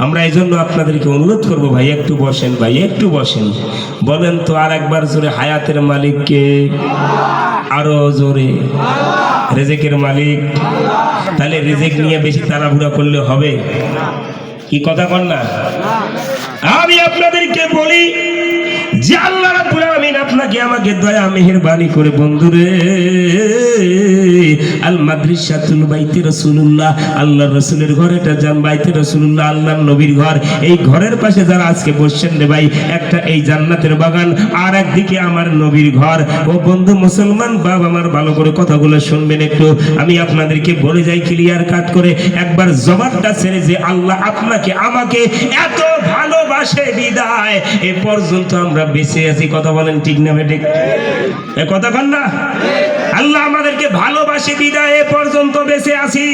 আমরা এই জন্য আপনাদেরকে অনুরোধ করব, ভাই একটু বসেন, ভাই একটু বসেন। বলেন তো আর একবার জোরে, হায়াতের মালিককে? আরো জোরে। রিজিকের মালিক। তাহলে রিজিক নিয়ে বেশি তাড়াহুড়া করলে হবে? কি কথা কন না? আমি আপনাদেরকে বলি যে আল্লাহ রাব্বুল আলামিন আপনাকে আমাকে দয়া মেহেরবানি করে বন্ধুরে আল মাদ্রাসাতুল বাইতে রাসূলুল্লাহ, আল্লাহর রাসূলের ঘর, এটা জান বাইতে রাসূলুল্লাহ, আল্লাহর নবীর ঘর। এই ঘরের পাশে যারা আজকে বসছেন রে ভাই, একটা এই জান্নাতের বাগান, আর একদিকে আমার নবীর ঘর। ও বন্ধু মুসলমান বাবা আমার, ভালো করে কথাগুলো শুনবেন একটু। আমি আপনাদেরকে বলে যাই ক্লিয়ার কাট করে, একবার জবানটা ছেড়ে যে আল্লাহ আপনাকে আমাকে এত ভালোবাসে বিদায় এ পর্যন্ত আমরা বেঁচে আছি। কথা বলেন ঠিক না বেঠিক? এ কথা বল না। আল্লাহ আমাদেরকে ভালোবাসে বিদায় এ পর্যন্ত বেঁচে আছি।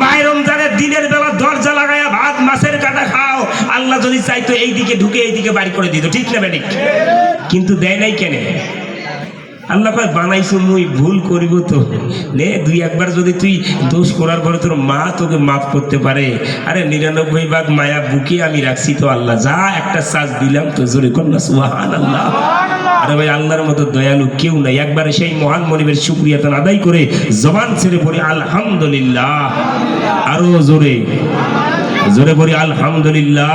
মায়ের রমজানের দিনের বেলা দরজা লাগায়া ভাত মাছের কাটা খাও, আল্লাহ যদি চাইতো এই দিকে ঢুকে এই দিকে বাড়ি করে দিত, ঠিক না বেঠিক? কিন্তু দেয় নাই কেন? আল্লাহ কয় বানাইছো মুই, ভুল করিব তো নে, দুই একবার যদি তুই দোষ করার পরে তোর মা তোকে মাফ করতে পারে, আরে 99 ভাগ মায়া বুকে আমি রাখছি তো আল্লাহ, যা একটা সাজ দিলাম তো, জোরে কর না সুবহানাল্লাহ। আরে ভাই আল্লাহর মতো দয়ালু কেউ নাই। একবারে সেই মহান মনিবের শুকরিয়া তান আদায় করে জবান ছেড়ে পড়ি আলহামদুলিল্লাহ। আরো জোরে জোরে পড়ি আলহামদুলিল্লাহ।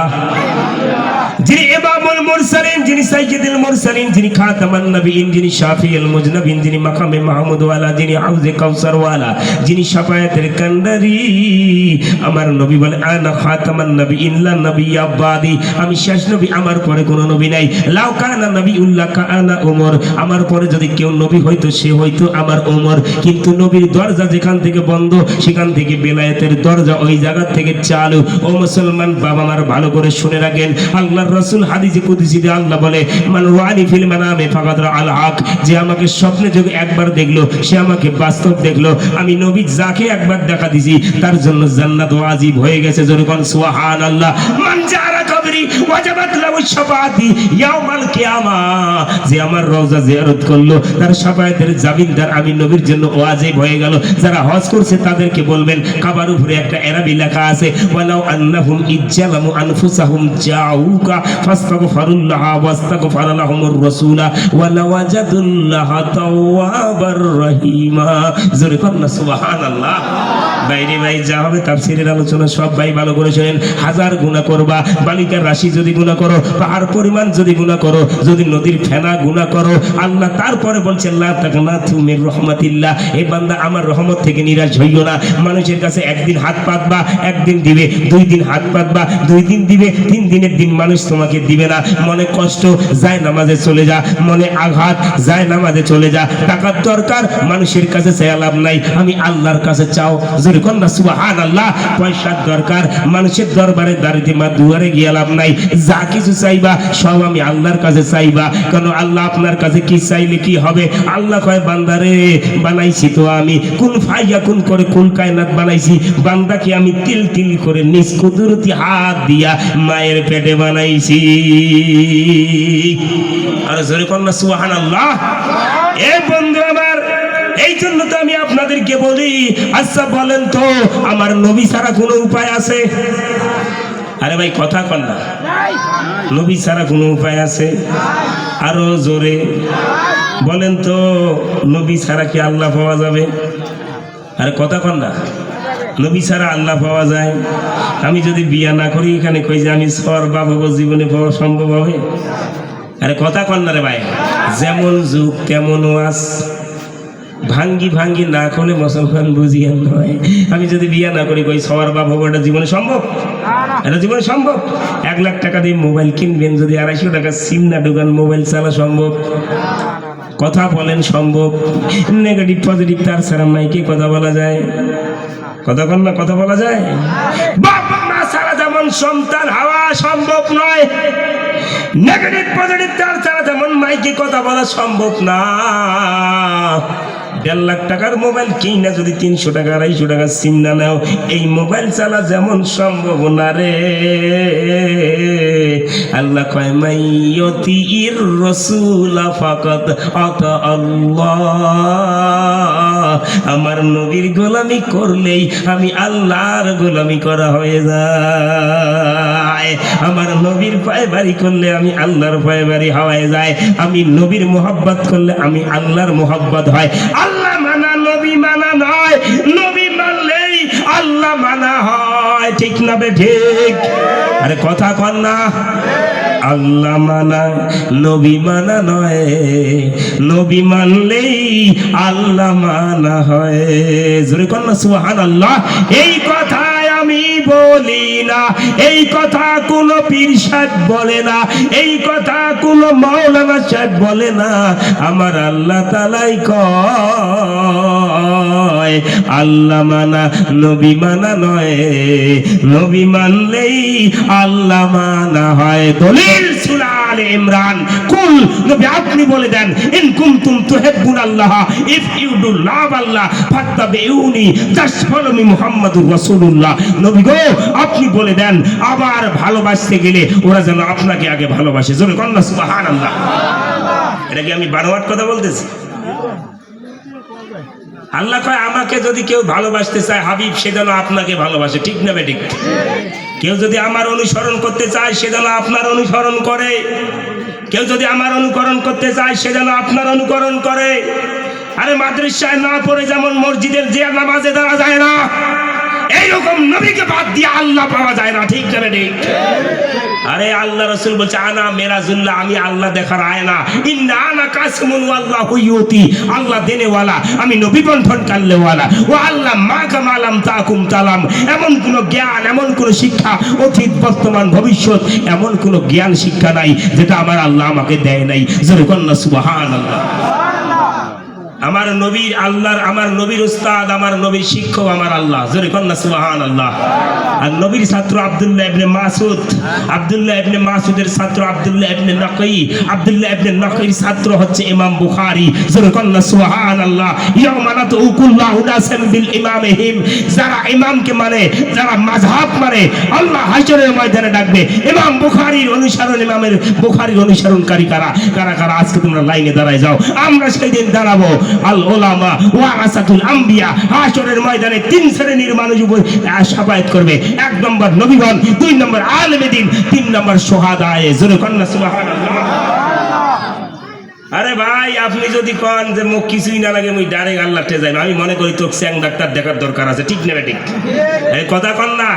যিনি ইমামুল মুরসালিন, যিনি সাইয়্যিদুল মুরসালিন, যিনি খাতামান নবিয়্যিন, যিনি শাফিউল মুজনাবিন, যিনি মাকামে মাহমুদ ওয়ালা, যিনি হাউজে কাউসার ওয়ালা, যিনি শাফায়াতের কান্ডারি, আমার নবী বলে আনা খাতামান নবিয়্যিন লা নবিয়্যা বাদি, আমি শেষ নবী, আমার পরে কোনো নবী নাই। লাউ কানা নবিয়্যুল্লাহ কানা ওমর, আমার পরে যদি কেউ নবী হইতো সে হইতো আমার ওমর। কিন্তু নবীর দরজা যেখান থেকে বন্ধ, সেখান থেকে বেলায়েতের দরজা ওই জায়গা থেকে চালু। ও মুসলমান বাবা আমার, ভালো করে শুনে রাখেন, আল্লাহর রাসূল হাদিসে কুদসিতে আল্লাহ বলে মান রাআনি ফিল মানামে ফাকাদ রাআল হক, যে আমাকে স্বপ্নে যোগে একবার দেখলো সে আমাকে বাস্তব দেখলো। আমি নবী যাকে একবার দেখা দিছি তার জন্য জান্নাত ওয়াজিব হয়ে গেছে। জোরে কোন সুবহানাল্লাহ। মান জারা কবরি ওয়াজাবাত লাহু শাফাআতি ইয়াউমাল কিয়ামা, যে আমার রওজা জিয়ারত করলো তার শাফায়াতের জামিনদার আমি নবীর জন্য ওয়াজিব হয়ে গেল। যারা হজ করছে তাদেরকে বলবেন, কাবার উপরে একটা আরবি লেখা আছে, ওয়ালাউ আন্নাহুম ইজ্জালামু আনফুসাহুম জাউকা ফাস্তাগফিরুল্লাহ ওয়াস্তাগফার লাহুমুর রাসূলা ওয়ালাওয়াজাদুল্লাহ তাওয়াবার রহিমা। জোরে কর না সুবহানাল্লাহ। বাইরে ভাই যা হবে তাফসীরের আলোচনা সব ভাই ভালো করে শুনেন। হাজার গুনাহ করবা, বালিকার রাশি যদি গুনাহ করো, পাহাড় পরিমাণ যদি গুনাহ করো, যদি নদীর ফেনা গুনাহ করো, আল্লাহ তারপরে বলছেন লা তাকনাতু মির রাহমাতিল্লাহ, এই বান্দা আমার রহমত থেকে নিরাশ হইও না। মানুষের কাছে একদিন হাত পাতবা, একদিন দিবে, 2 দিন হাত পাতবা, 2 দিন দিবে, 3 দিনের দিন মানুষ তোমাকে দিবে না। মনে কষ্ট, যায় নামাজে চলে যা, মনে আঘাত, যায় নামাজে চলে যা। টাকার দরকার, মানুষের কাছে চাওয়া লাভ নাই, আমি আল্লাহর কাছে চাও। জোরে কর না সুবহানাল্লাহ। পয়সার দরকার, মানুষের দরবারে দাঁড়িয়ে মা দুয়ারে গিয়ে লাভ নাই। যা কিছু চাইবা সব আমি আল্লাহর কাছে চাইবা, কারণ আল্লাহ আপনার কাছে কি চাইলে কি হবে? আল্লাহ কয় বান্দারে বানাইছি তো আমি, কোন ফাইয়া কোন করে কোন কায়নাত বানাইছি, বান্দাকে আমি তিল তিল করে নিজ কুদরতি হাত দিয়া মায়ের পেটে বানাইছি। আর জোরে কর না সুবহানাল্লাহ। এ বন্ধু আমার, এই জন্য তো আমি আপনাদেরকে বলি, আচ্ছা বলেন তো আমার নবী ছাড়া কোনো উপায় আছে? আরে ভাই কথা কন না, নবী ছাড়া কোনো উপায় আছে? আরো জোরে বলেন তো, নবী ছাড়া কি আল্লাহ পাওয়া যাবে? আরে কথা কন না, নবী ছাড়া আল্লাহ পাওয়া যায়? আমি যদি বিয়া না করি এখানে কই যে আমি সর বাবা জীবনে পাওয়া সম্ভব হবে? আরে কথা কন না রে ভাই। যেমন যুগ তেমন ওয়াজ, ভাঙ্গি ভাঙ্গি না করলে মুসলমান বুঝিয়ে নয়। আমি যদি বিয়া না করি কই সবার বাপ হবো, এটা জীবনে সম্ভব? এটা জীবনে সম্ভব? 1 লাখ টাকা দিয়ে মোবাইল কিনবেন, যদি 250 টাকা সিম না ঢুকান মোবাইল চালা সম্ভব? কথা বলেন সম্ভব? নেগেটিভ পজিটিভ তার ছাড়া মাইকে কথা বলা যায়? কথা বল না, কথা বলা যায়? বাপ মা ছাড়া যেমন সন্তান হওয়া সম্ভব নয়, নেগেটিভ পজিটিভ তার ছাড়া যেমন মাইকে কথা বলা সম্ভব না। 1.5 লাখ টাকার মোবাইল কিনা যদি 300 টাকা 250 টাকা সিম না নাও, এই মোবাইল চালা যেমন সম্ভব না রে। আল্লাহ কয় মাইয়তির রাসূল ফাকাদ আতা আল্লাহ, আমার নবীর গোলামি করলেই আমি আল্লাহর গোলামি করা হয়ে যায়। আমার নবীর পায়বাড়ি করলে আমি আল্লাহর পায়বাড়ি হওয়ায় যায়, আমি নবীর মোহাব্বত করলে আমি আল্লাহর মোহাব্বত হয়। আল্লাহ মানা নবী মানা নয়, নবী মানলেই আল্লাহ মানা হয়। ঠিক না বে ঠিক? আরে কথা কর না। আল্লাহ মানা নবী মানা নয়, নবী মানলেই আল্লাহ মানা হয়। জোরে কর না সুবহানাল্লাহ। এই কথায় আমি বলি না, এই কথা কোন পীর সাহেব বলে না, এই কথা কোন মাওলানা সাহেব বলে না, আমার আল্লাহ তাআলাই কয় আল্লাহ মানা নবী মানা নয়, নবী মানলেই আল্লাহ মানা হয়। দলিল সূরা আলে ইমরান। কুল নবী আপনি বলে দেন, ইন কুনতুম তুহিব্বুনাল্লাহ, ইফ ইউ ডু লাভ আল্লাহ ফাত্তাবিউনি তাশফালুনি মুহাম্মাদুর রাসূলুল্লাহ। নবী গো আপনি বলে দেন, আবার ভালোবাসতে গেলে ওরা যেন আপনাকে আগে ভালোবাসে। জোরে কর না সুবহানাল্লাহ। এটা কি আমি বানোয়াট কথা বলতেছি? আল্লাহ কয় আমাকে যদি কেউ ভালোবাসতে চায় হাবিব, সে যেন আপনাকে ভালোবাসে। ঠিক না বেঠিক? কেউ যদি আমার অনুসরণ করতে চায় সে যেন আপনার অনুসরণ করে, কেউ যদি আমার অনুকরণ করতে চায় সে যেন আপনার অনুকরণ করে। আরে মাদ্রাসায় না পড়ে যেমন মসজিদের যে নামাজে দাঁড়া যায় না, এইরকম নবীকে বাদ দিয়ে আল্লাহ পাওয়া যায় না। ঠিক না বেঠিক? আরে আল্লাহ রাসূল বলছে আনা মেরাজুল্লাহ, আমি আল্লাহ দেখার আয়না। ইন্না আনা কাসমুন ওয়াল্লাহু ইউতি, আল্লাহ দেনেওয়ালা, আমি নবী বন্ধন কাল্লেওয়ালা। ও আল্লাহ মা কামালাম তাকুম তালাম, এমন কোন জ্ঞান, এমন কোন শিক্ষা, অতীত বর্তমান ভবিষ্যৎ, এমন কোন জ্ঞান শিক্ষা নাই যেটা আমার আল্লাহ আমাকে দেয় নাই। জোরে কর না সুবহানাল্লাহ। আমার নবীর আল্লাহর, আমার নবীর উস্তাদ, আমার নবীর শিক্ষক আমার আল্লাহ। জোরে কর না সুবহানাল্লাহ। আর নবীর ছাত্র আব্দুল্লাহ ইবনে মাসউদ, আব্দুল্লাহ ইবনে মাসউদের ছাত্র আব্দুল্লাহ ইবনে নাকি, আব্দুল্লাহ ইবনে নাকির ছাত্র হচ্ছে ইমাম বুখারী। জোরে কর না সুবহানাল্লাহ। ইয়ামানাতু কুল্লাহু নাসাম বিল ইমামিহিম, যারা ইমামকে মানে, যারা মাযহাব মানে, আল্লাহ হাশরের ময়দানে ডাকবে ইমাম বুখারীর অনুসরণ, ইমামের বুখারীর অনুসরণকারী কারা কারা কারা আজকে তোমরা লাইনে দাঁড়ায় যাও, আমরা সেই দিন দাঁড়াবো। আল উলামা ওয়ারাসাতুল আম্বিয়া, হাশরের ময়দানে তিন শ্রেণীর মানুষ উপর শাফায়াত করবে। এক নম্বর নবীগণ, দুই নম্বর আলেমে দ্বীন, তিন নম্বর শুহাদায়ে। জোরে কর না সুবহানাল্লাহ। আরে ভাই আপনি যদি কন যে মুখ কিছুই না লাগে, মুই ডাইরেক্ট আল্লাহতে যাই, আমি মনে করি তো স্যাং ডাক্তার দেখার দরকার আছে। ঠিক না ঠিক? এই কথা কন না।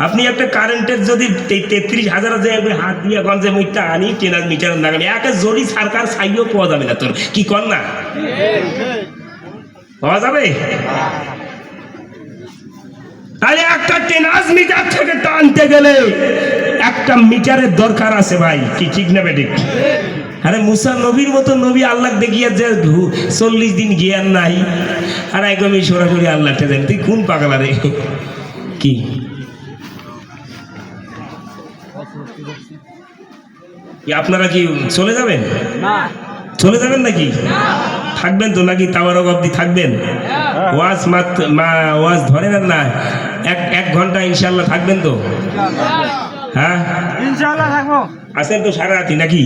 আপনি একটা কারেন্টের যদি 33,000 হাত দিয়ে কন যে মুইটা আনি টেনার মিটার লাগানি, একে জড়ি সরকার ছাইও পাওয়া যাবে না। তোর কি কন না পাওয়া যাবে? তাহলে একটা টেনাস মিটার থেকে টানতে গেলে একটা মিটারের দরকার আছে ভাই। কি ঠিক না বেঠিক? আরে মুসা নবীর মতো নবী আল্লাহ দেখিয়া যে 40 দিন জ্ঞান নাই, আর একদমই সরাসরি আল্লাহটা দেন। তুই কোন পাগলা রে? কি আপনারা কি চলে যাবেন? চলে যাবেন নাকি? থাকবেন তো নাকি তাওয়ারক অবধি থাকবেন? ওয়াজ ওয়াজ ধরে নেন না, এক ঘন্টা ইনশাল্লাহ থাকবেন তো? হ্যাঁ ইনশাআল্লাহ থাকবো। আছেন তো সারা রাতি নাকি?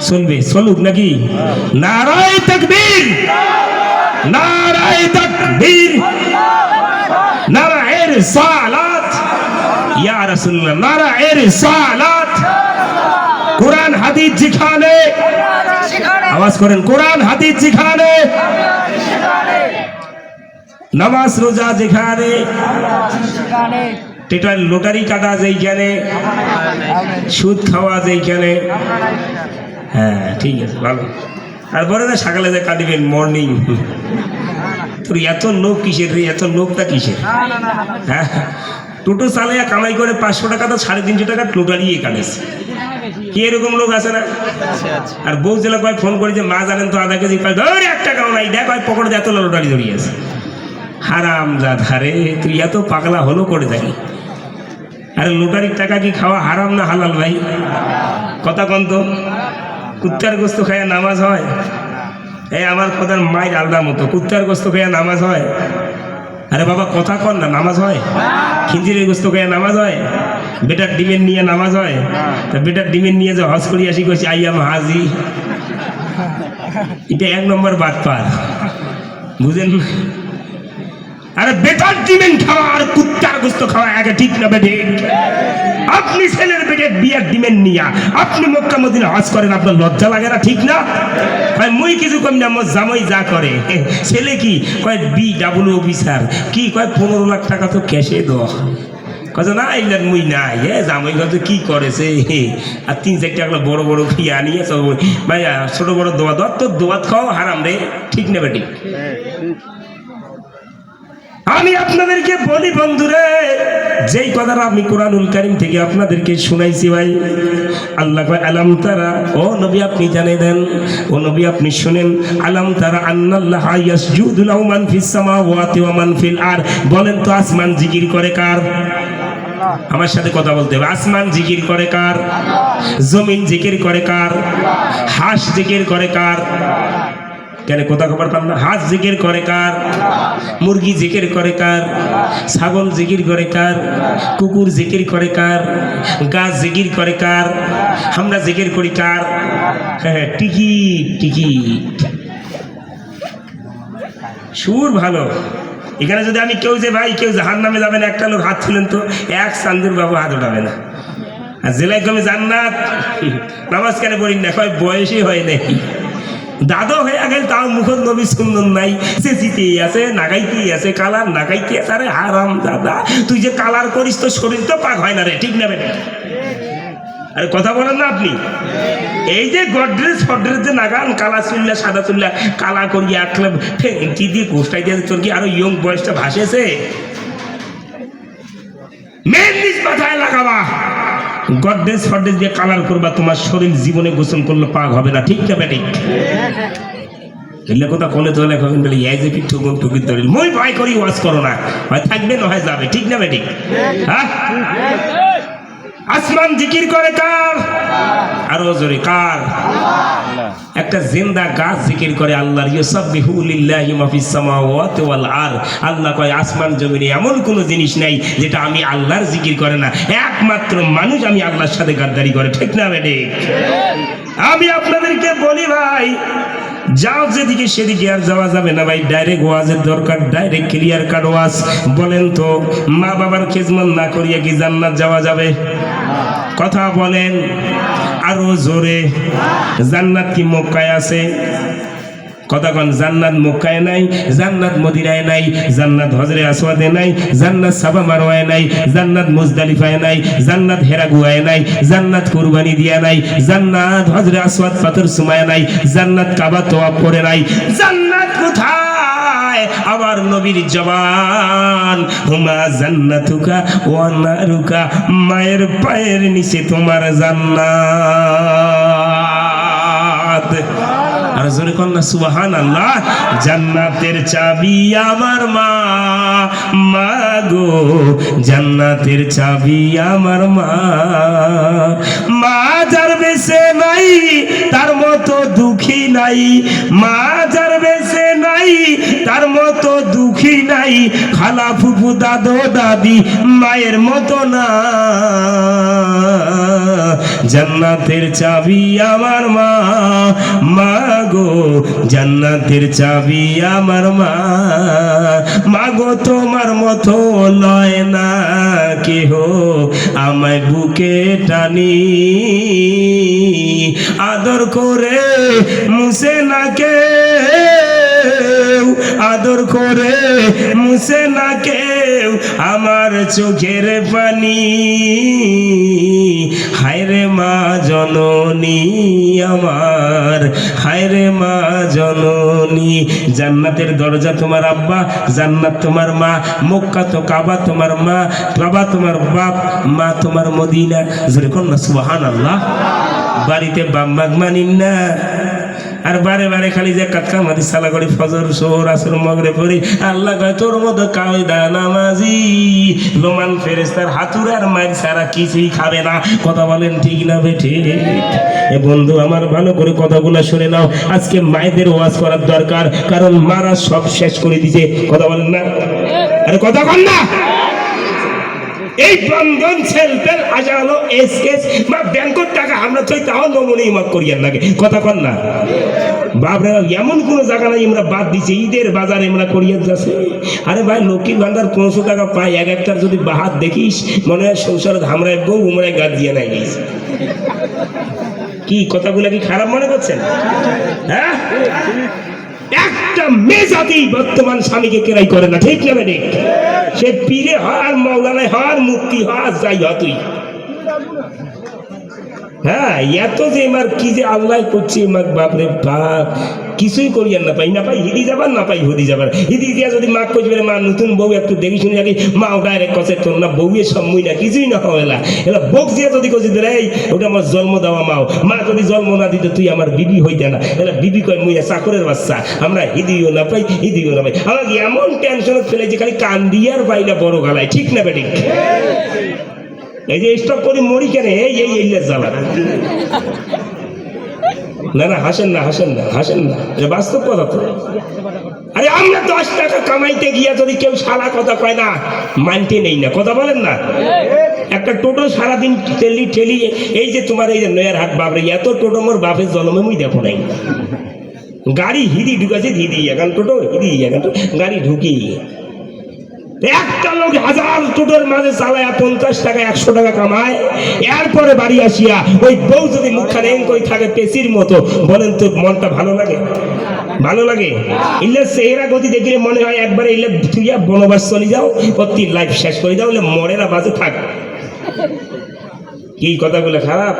চলবে, চলুক নাকি? নারায়ে তাকবীর, নারায়ে তাকবীর, নারায়ে রিসালাত, ইয়া রাসূলুল্লাহ, নারায়ে রিসালাত। কোরআন হাদিস যেখানে, আওয়াজ করেন, কোরআন হাদিস যেখানে, নামাজ রোজা যেখানে, লোটারি কাটা যেইখানে, সুদ খাওয়া যেইখানে। হ্যাঁ ঠিক আছে, ভালো। তারপরে না সকালে যে কাটিবেন মর্নিং। তোর এত লোক কিসের রে? এত লোকটা কিসের? হ্যাঁ টোটো চালাইয়া কামাই করে 500 টাকা তো 350 টাকা লোটারি কাটেছে। কি এরকম লোক আছে না? আর বউ জেলা কয় ফোন করে যে মা জানেন তো আধা কেজি, কয় ধর 1 টাকাও নাই, দেখ হয় পকেটে এত লোটারি ধরিয়েছে। হারাম জাধারে, তুই এত পাগলা হলো করে দেখি। আরে লোটারির টাকা কি খাওয়া হারাম না হালাল ভাই? কথা কন তো। কুত্তার গোস্ত খাইয়া নামাজ হয়? এই আমার কথার মায়ের আলাদা মতো। কুত্তার গোস্ত খাইয়া নামাজ হয়? আরে বাবা কথা কন না, নামাজ হয়? খিঞ্জিরের গোস্ত খাইয়া নামাজ হয়? বেটার ডিমের নিয়ে নামাজ হয়? তা বেটার ডিমের নিয়ে যে হজ করি আসি করছি আইয়াম হাজি, এটা 1 নম্বর বাটপার, বুঝেন? আরে বেটার ডিমেন খাওয়া আর কুত্তার গোস্ত খাওয়া একে ঠিক না বেঠিক? আপনি ছেলের পেটে বিয়ার ডিমেন নিয়া আপনি মক্কা মদিনা হজ করেন, আপনার লজ্জা লাগে না? ঠিক না? ভাই মুই কিছু কম না, আমার জামাই যা করে। ছেলে কি কয় BW অফিসার, কি কয় 15 লাখ টাকা তো ক্যাশে দেওয়া। কথা না এলেন মুই নাই জামাই কথা কি করেছে, আর 3-4 টাকা বড় বড় খিয়া নিয়ে সব ভাই ছোট বড় দোয়া দোয়া, তোর দোয়াত খাওয়া হারাম রে। ঠিক না বেটি? আমি আপনাদেরকে বলি বন্ধুরে, যেই কথাটা আমি কোরআনুল কারীম থেকে আপনাদেরকে শুনাইছি ভাই, আল্লাহ কয় আলাম তারা, ও নবী আপনি জানিয়ে দেন, ও নবী আপনি শুনেন, আলাম তারা আন্নাল্লাহা ইয়াসজুদু লাহু মান ফিস সামাওয়াতি ওয়া মান ফিল আরদ। বলেন তো আসমান জিকির করে কার? আমার সাথে কথা বলতে হবে। আসমান জিকির করে কার? জমিন জিকির করে কার? হাঁস জিকির করে কার? কেন কথা খবর পান না? হাঁস জিকির করে কার? মুরগি জিকির করে কার? ছাগল জিকির করে কার? কুকুর জিকির করে কার? গাছ জিকির করে কার? আমরা জিকির করি কার? হ্যাঁ, টিকিট টিকিট, সুর ভালো। এখানে যদি আমি কেউ যে ভাই কেউ জাহান্নামে যাবেন, একটা লোক হাত তুলেন তো, এক চান্দুর বাবু হাত উঠাবে না। আর জেলায় কমে জান্নাত, নামাজ কেন পড়ি না? কয় বয়সই হয় নাই, দাদা হয়ে গেল, তাও মুখত নবী সুন্দর নাই, সে জিতেই আছে, নাগাইতেই আছে, কালার নাগাইতে আছে। আরে হারাম দাদা, তুই যে কালার করিস তো শরীর তো পাক হয় না রে। ঠিক না বেটা? আরে কথা বলেন না আপনি? এই যে গডরেজ ফডরেজ যে নাগান কালা চুল্লা সাদা চুল্লা কালা করিয়া কি দিয়ে গোষ্ঠাই দিয়ে তোর কি আরো ইয়ং বয়সটা ভাসেছে? মেন নিজ মাথায় লাগাবা, গডরেজ ফডরেজ দিয়ে কালার করবা, তোমার শরীর জীবনে গোসল করলে পাক হবে না। ঠিক না বেটি? এলে কথা বলে তো এখন বলে এই যে ঠুকুন ঠুকির দলিল, মই ভয় করি ওয়াজ করো না, হয় থাকবে না হয় যাবে। ঠিক না বেটি? হ্যাঁ, আসমান জিকির করে কার? আরো জোরে কার? একটা জিন্দা গাছ জিকির করে আল্লাহর। ইউসাব্বিহু লিল্লাহি মা ফিস সামাওয়াতি ওয়াল আরদ। আল্লাহ কয় আসমান জমিনে এমন কোনো জিনিস নাই যেটা আমি আল্লাহর জিকির করে না। একমাত্র মানুষ আমি আল্লাহর সাথে গাদ্দারি করে। ঠিক না বেটি? আমি আপনাদেরকে বলি ভাই, যাও যেদিকে সেদিকে আর যাওয়া যাবে না ভাই। ডাইরেক্ট ওয়াজের দরকার, ডাইরেক্ট ক্লিয়ার কাট ওয়াজ। বলেন তো, মা বাবার খেজমত না করিয়া কি জান্নাত যাওয়া যাবে? কথা বলেন আরো জোরে। জান্নাত কি মক্কায় আছে? কথা কন। জান্নাত মক্কায় নাই, জান্নাত মদিনায় নাই, জান্নাত হজরে আসওয়াদে নাই, জান্নাত সাফা মারওয়ায় নাই, জান্নাত মুজদালিফায় নাই, জান্নাত হেরা গুহায় নাই, জান্নাত কুরবানি দিয়া নাই, জান্নাত হজরে আসওয়াদ পাথর সুমায় নাই, জান্নাত কাবা তওয়াফ করে নাই। জান্নাত কোথায়? আমার নবীর জবান, হুমা জান্নাতুকা ওয়া নারুকা, মায়ের পায়ের নিচে তোমার জান্নাত। আর জোরে কন্যা সুবহানাল্লাহ। জান্নাতের চাবি আমার মা, মা গো জান্নাতের চাবি আমার মা। মা যার বেঁচে নাই তার মতো দুঃখী নাই, মা যার বেঁচে নাই তার মতো দুঃখী নাই। খালা ফুফু দাদু দাদি মায়ের মতো না। জান্নাতের চাবি আমার মা, মা গো জান্নাতের চাবি আমার মা। মা গো তোমার মতো লয় না কেহ আমায় বুকে টানি, আদর করে মুছে না কেউ, আদর করে মুছে না কেউ আমার চোখের পানি। হায়রে মা জননী আমার, হায়রে মা জননী। জান্নাতের দরজা তোমার আব্বা, জান্নাত তোমার মা, মক্কা তো কাবা তোমার মা, বাবা তোমার বাপ, মা তোমার মদিনা। জোরে কোন না সুবহানাল্লাহ। বাড়িতে বাম্মাগ মানিন না, আর বারে বারে খালি যে কাটকা মাদি সালা করি ফজর সোহর আসর মগরে পড়ি। আল্লাহ কয় তোর মতো কায়দা নামাজি লোমান ফেরেশতার হাতুর আর মাইর ছাড়া কিছুই খাবে না। কথা বলেন ঠিক না বেঠে? এ বন্ধু আমার ভালো করে কথাগুলো শুনে নাও। আজকে মায়েদের ওয়াজ করার দরকার, কারণ মারা সব শেষ করে দিছে। কথা বলেন না? আরে কথা বল না। এই বন্ধন সেলফেল আজালো এসকেস মা ব্যাংকের টাকা আমরা তো তাও নমুনি মাফ করিয়ার লাগে। কথা কন না? বাপরে এমন কোনো জায়গা নাই আমরা বাদ দিছি, ঈদের বাজারে আমরা করিয়ে যাচ্ছে। আরে ভাই লক্ষ্মীর ভান্ডার 500 টাকা পাই, এক একটার যদি বাহাত দেখিস মনে হয় সংসার ধামরায় বউ উমরায় গাছ দিয়ে নাই গেছে। কি কথাগুলো কি খারাপ মনে করছেন? হ্যাঁ, একটা মেয়ে জাতি বর্তমান স্বামীকে কেরাই করে না, ঠিক না ঠিক? সে পীরে হর মৌলানায় হর মুক্তি হর যাই হ তুই। হ্যাঁ, এত যে এবার কি যে আল্লাহ করছে মাক, বাপরে বাপ, কিছুই করিয়ার না পাই, না পাই হিদি যাবার, না পাই হুদি যাবার। হিদি দিয়া যদি মা কইবে মা নতুন বউ একটু দেখি শুনে যাবি, মা ডাইরেক্ট কষে তোর না বউয়ের সম্মুই না কিছুই না হওয়া এলা বক দিয়া যদি কষি দে এই ওটা আমার জন্ম দেওয়া মাও, মা যদি জন্ম না দিত তুই আমার বিবি হইতে না। এলা বিবি কয় মুইয়া চাকরের বাচ্চা, আমরা হিদিও না পাই হিদিও না পাই। আমাকে এমন টেনশনে ফেলে যে খালি কান দিয়ার পাই না বড় গালায়, ঠিক না বেটি? এই যে স্টপ করে মরি কেন, এই জ্বালা। না না হাসেন না, হাসেন না, হাসেন না, এটা বাস্তব কথা তো। আরে আমরা 10 টাকা কামাইতে গিয়া যদি কেউ সারা কথা কয় না, মানতে নেই না, কথা বলেন না। একটা টোটো সারাদিন ঠেলি ঠেলি, এই যে তোমার এই যে নয়ার হাট বাপরে, এত টোটো মোর বাপের জন্মে মুই দেখো নাই। গাড়ি হিদি ঢুকাছে, হিদি এখন টোটো, হিদি এখন গাড়ি ঢুকি। একটা লোক 1000 টোটোর মাঝে চালায় 50 টাকা 100 টাকা কামায়, এরপরে বাড়ি আসিয়া ওই বউ যদি মুখখানে এম করে থাকে পেশির মতো, বলেন তো মনটা ভালো লাগে? ভালো লাগে? ইলে চেহারা গতি দেখলে মনে হয় একবারে ইলে তুইয়া বনবাস চলে যাও, প্রতি লাইফ শেষ করে দাও, মরেরা বাজে থাক। কি কথাগুলো খারাপ?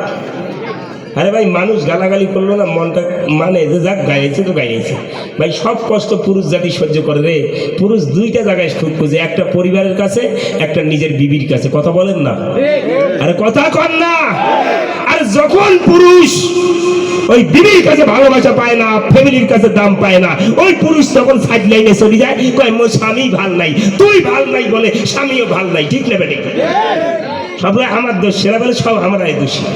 আরে ভাই মানুষ গালাগালি করলো না, মনটা মানে যে যাক গাইছে তো গাইছে ভাই। সব কষ্ট পুরুষ জাতি সহ্য করে রে। পুরুষ 2টা জায়গায় সুখ খুঁজে, একটা পরিবারের কাছে, একটা নিজের বিবির কাছে, কথা বলেন না? আরে কথা কন না। আর যখন পুরুষ ওই বিবির কাছে ভালোবাসা পায় না, ফ্যামিলির কাছে দাম পায় না, ওই পুরুষ তখন সাইড লাইনে চলে যায়, কয় মোর স্বামী ভাল নাই, তুই ভাল নাই বলে স্বামীও ভাল নাই, ঠিক না বেটে? সবাই আমার দোষ, সেরা বলে সব আমরাই দোষী।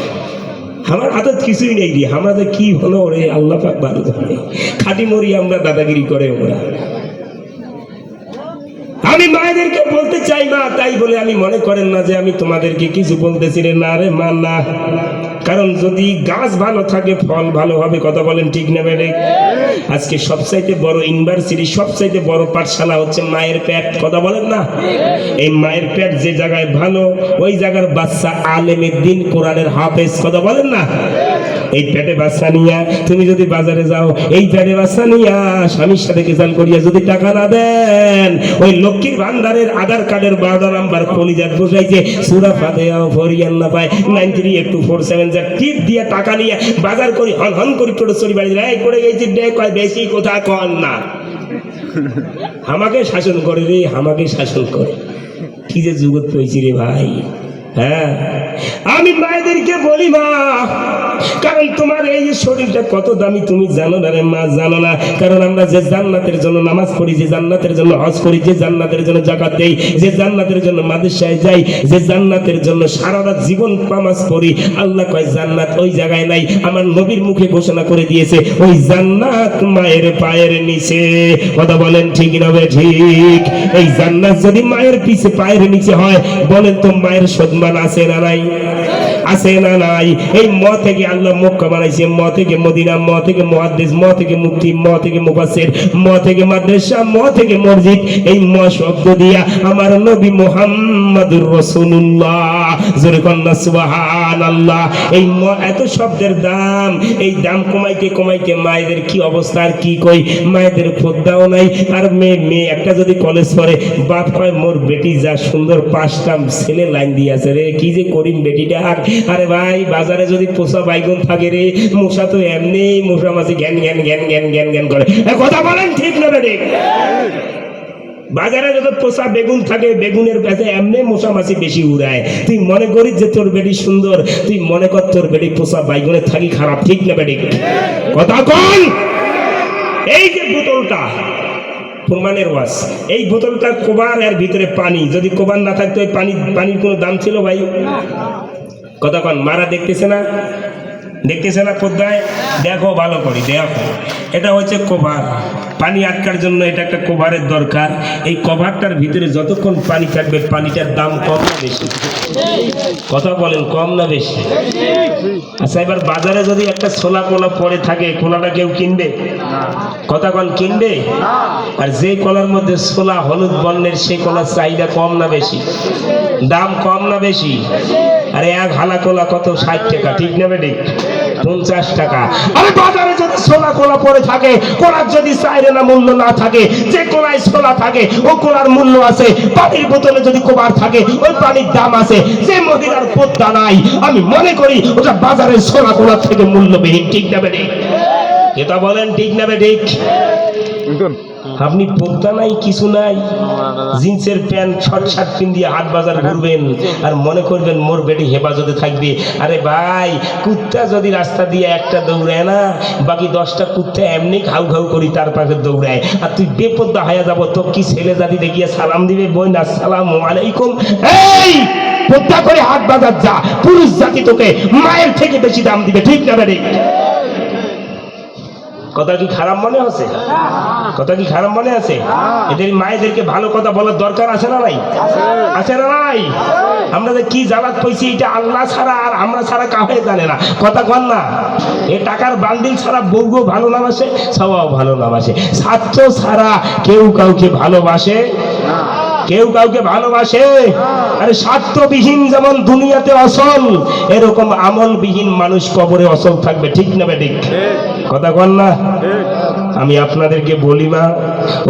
আমার হাতে কিছুই নেই রে, আমরা যে কি হলো রে আল্লাহ পাক ভালো জানে। খাটি মরি আমরা, দাদাগিরি করে ওরা। আমি মায়েদেরকে বলতে চাই মা, তাই বলে আমি মনে করেন না যে আমি তোমাদেরকে কিছু বলতেছি রে, না রে মা না। কারণ যদি গাছ ভালো থাকে ফল ভালো হবে, কথা বলেন ঠিক না বেড়ে? আজকে সবচাইতে বড় ইউনিভার্সিটি, সবচাইতে বড় পাঠশালা হচ্ছে মায়ের পেট, কথা বলেন না? এই মায়ের পেট যে জায়গায় ভালো, ওই জায়গার বাচ্চা আলেমের দিন, কোরআনের হাফেজ, কথা বলেন না? এই পেটে বাচ্চা নিয়া তুমি যদি বাজারে যাও, এই পেটে বাচ্চা নিয়া স্বামীর সাথে কেসাল করিয়া যদি টাকা না দেন, ওই লক্ষ্মীর ভান্ডারের আধার কার্ডের 12 নাম্বার কলিজাত বসাইছে সূরা ফাতিহা ফরিয়ান না পায় 938247 টিপ দিয়ে টাকা নিয়ে বাজার করি হন হন করি টোটো চুরি বাড়ি এই করে গেছি, কয় বেশি কথা কন না। আমাকে শাসন করে রে, আমাকে শাসন করে। কি যে জগৎ পেয়েছি রে ভাই। হ্যাঁ, আমি মায়েদেরকে বলি মা, কারণ তোমার এই শরীরটা কত দামি তুমি জানো না রে মা, জানো না। কারণ আমরা যে জান্নাতের জন্য নামাজ পড়ি, যে জান্নাতের জন্য হজ করি, যে জান্নাতের জন্য যাকাত দেই, যে জান্নাতের জন্য মাদ্রাসায় যাই, যে জান্নাতের জন্য সারা রাত জীবন নামাজ পড়ি, আল্লাহ কয় জান্নাত ওই জায়গায় নাই, আমার নবীর মুখে ঘোষণা করে দিয়েছে ওই জান্নাত মায়ের পায়ের নিচে, কথা বলেন ঠিক না? ঠিক। এই জান্নাত যদি মায়ের পিছে পায়ের নিচে হয়, বলেন তো মায়ের সম্মান আছে না নাই? আছে না নাই? এই ম থেকে আল্লাহ মক্কা বানাইছে, ম থেকে মদিনা, ম থেকে মুহাদ্দিস, ম থেকে মুফতি, ম থেকে মুফাসসির, ম থেকে মাদ্রাসা, ম থেকে মসজিদ। এই ম শব্দ দিয়া আমার নবী মুহাম্মদুর রাসূলুল্লাহ, জোরে কন্না সুবহানাল্লাহ। এই ম এত শব্দের দাম, এই দাম কমাইতে কমাইতে মায়েদের কি অবস্থা আর কি কই। মায়েদের পর্দাও নাই। আর মেয়ে একটা যদি কলেজ পড়ে, বাপ কয় মোর বেটি যা সুন্দর 5টা ছেলে লাইন দিয়েছে রে, কি যে করিম বেটিটা। আরে ভাই বাজারে যদি পোষা বাইগুন থাকে রে, মশা তো এমনি মশা মাছি ঘ্যান ঘ্যান ঘ্যান ঘ্যান ঘ্যান ঘ্যান করে, কথা বলেন ঠিক না বেটি? বাজারে যত পোষা বেগুন থাকে, বেগুনের কাছে এমনি মশা মাছি বেশি উড়ায়। তুই মনে করিস যে তোর বেটি সুন্দর, তুই মনে কর তোর বেটি পোষা বাইগুনে থাকি খারাপ, ঠিক না বেটি? কথা কন। এই যে বোতলটা প্রমাণের ওয়াজ, এই বোতলটা কোবার, এর ভিতরে পানি, যদি কোবার না থাকতো এই পানির কোনো দাম ছিল ভাই? কথা কন। মারা দেখতেছে না, দেখতেছে না পদ্মায়? দেখো ভালো করে দেখো, এটা হচ্ছে কভার, পানি আটকার জন্য এটা একটা কভারের দরকার। এই কভারটার ভিতরে যতক্ষণ পানি থাকবে পানিটার দাম কম না বেশি? কথা বলেন, কম না বেশি? আচ্ছা, এবার বাজারে যদি একটা ছোলা কোলা পড়ে থাকে, কোলাটা কেউ কিনবে? কথা বল, কিনবে? আর যে কলার মধ্যে ছোলা হলুদ বর্ণের সেই কলার চাহিদা কম না বেশি? দাম কম না বেশি? আরে এক হালা কোলা কত? 60 টাকা, ঠিক না বেঠিক? 50 টাকা। আরে বাজারে যদি ছোলা কোলা পড়ে থাকে, কোলার যদি চাইরে না মূল্য না থাকে, যে কোলায় ছোলা থাকে ও কোলার মূল্য আছে। পানির বোতলে যদি কভার থাকে ওই পানির দাম আছে। যে মহিলার পদ্মা নাই, আমি মনে করি ওটা বাজারের ছোলা কোলার থেকে মূল্যবিহীন, ঠিক না বেঠিক? এটা বলেন, ঠিক না বেঠিক? আপনি পদ্মা নাই, কিছু নাই, জিন্সের প্যান্ট শর্ট শার্ট পিন দিয়ে হাট বাজার ঘুরবেন আর মনে করবেন মোর বেটি হেফাজতে থাকবে। আরে ভাই, কুত্তা যদি রাস্তা দিয়ে একটা দৌড়ায় না, বাকি 10টা কুত্তা এমনি ঘাউ ঘাউ করি তার পাশে দৌড়ায়, আর তুই বেপদ্দা হয়ে যাবো, তো কি ছেলে জাতি দেখিয়ে সালাম দিবে? বোন আসসালামু আলাইকুম। এই পদ্মা করে হাট বাজার যা, পুরুষ জাতি তোকে মায়ের থেকে বেশি দাম দিবে, ঠিক না বেটি? কথা কি খারাপ মনে আছে? কথা কি খারাপ মনে আছে? এদের মায়েদেরকে ভালো কথা বলার দরকার আছে না নাই? আছে না নাই? আমরা যে কি জ্বালাত পাইছি এটা আল্লাহ ছাড়া আর আমরা ছাড়া কাউকে জানে না। কথা কন না? এ টাকার বান্ডিল ছাড়া বউগো ভালো না বাসে, সবাও ভালো না বাসে। ছাত্র ছাড়া কেউ কাউকে ভালোবাসে? কেউ কাউকে ভালোবাসে? আরে স্বার্থবিহীন যেমন দুনিয়াতে অসল, এরকম আমলবিহীন মানুষ কবরে অসল থাকবে, ঠিক না বেঠিক? কথা কন না? আমি আপনাদেরকে বলি মা